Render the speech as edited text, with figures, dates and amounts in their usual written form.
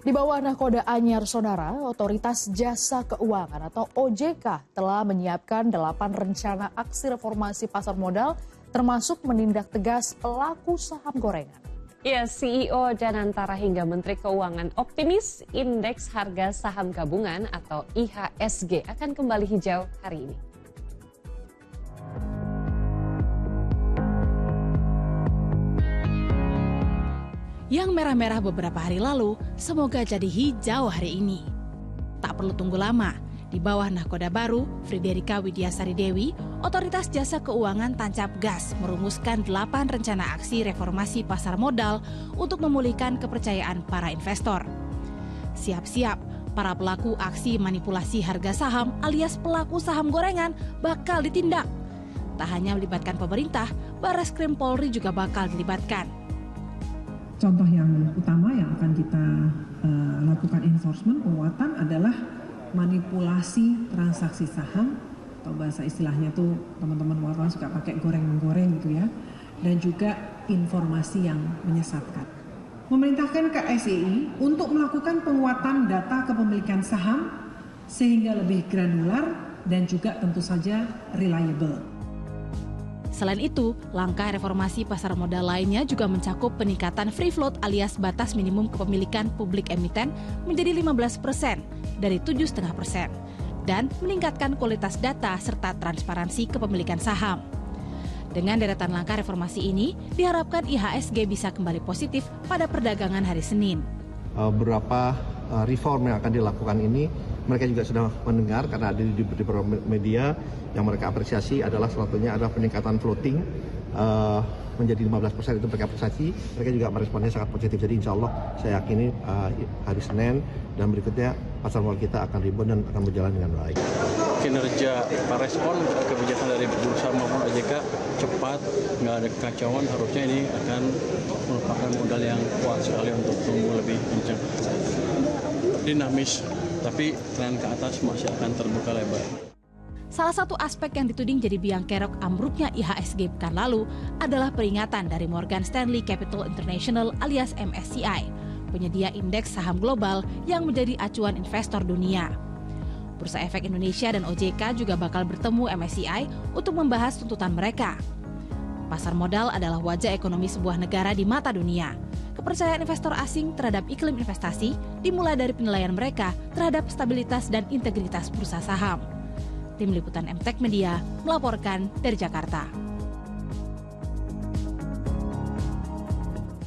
Di bawah nahkoda Anyar Saudara, Otoritas Jasa Keuangan atau OJK telah menyiapkan 8 rencana aksi reformasi pasar modal termasuk menindak tegas pelaku saham gorengan. Ya, CEO Janantara hingga Menteri Keuangan optimis indeks harga saham gabungan atau IHSG akan kembali hijau hari ini. Yang merah-merah beberapa hari lalu, semoga jadi hijau hari ini. Tak perlu tunggu lama, di bawah nahkoda baru, Friderika Widiasari Dewi, Otoritas Jasa Keuangan tancap gas merumuskan 8 rencana aksi reformasi pasar modal untuk memulihkan kepercayaan para investor. Siap-siap, para pelaku aksi manipulasi harga saham alias pelaku saham gorengan bakal ditindak. Tak hanya melibatkan pemerintah, Barreskrim Polri juga bakal dilibatkan. Contoh yang utama yang akan kita lakukan enforcement penguatan adalah manipulasi transaksi saham atau bahasa istilahnya tuh teman-teman wartawan suka pakai goreng-menggoreng gitu ya, dan juga informasi yang menyesatkan. Memerintahkan ke SEI untuk melakukan penguatan data kepemilikan saham sehingga lebih granular dan juga tentu saja reliable. Selain itu, langkah reformasi pasar modal lainnya juga mencakup peningkatan free float alias batas minimum kepemilikan publik emiten menjadi 15% dari 7,5% dan meningkatkan kualitas data serta transparansi kepemilikan saham. Dengan deretan langkah reformasi ini, diharapkan IHSG bisa kembali positif pada perdagangan hari Senin. Beberapa reform yang akan dilakukan ini mereka juga sudah mendengar karena ada di beberapa media yang mereka apresiasi adalah salah satunya adalah peningkatan floating menjadi 15% itu mereka apresiasi. Mereka juga meresponnya sangat positif. Jadi insya Allah saya yakini hari Senin dan berikutnya pasar modal kita akan rebound dan akan berjalan dengan baik. Kinerja respon kebijakan dari bursa maupun OJK cepat, nggak ada kekacauan, harusnya ini akan merupakan modal yang kuat sekali untuk tumbuh lebih kencang. Dinamis, tapi tren ke atas masih akan terbuka lebar. Salah satu aspek yang dituding jadi biang kerok ambruknya IHSG pekan lalu adalah peringatan dari Morgan Stanley Capital International alias MSCI, penyedia indeks saham global yang menjadi acuan investor dunia. Bursa Efek Indonesia dan OJK juga bakal bertemu MSCI untuk membahas tuntutan mereka. Pasar modal adalah wajah ekonomi sebuah negara di mata dunia. Kepercayaan investor asing terhadap iklim investasi dimulai dari penilaian mereka terhadap stabilitas dan integritas bursa saham. Tim Liputan MTech Media melaporkan dari Jakarta.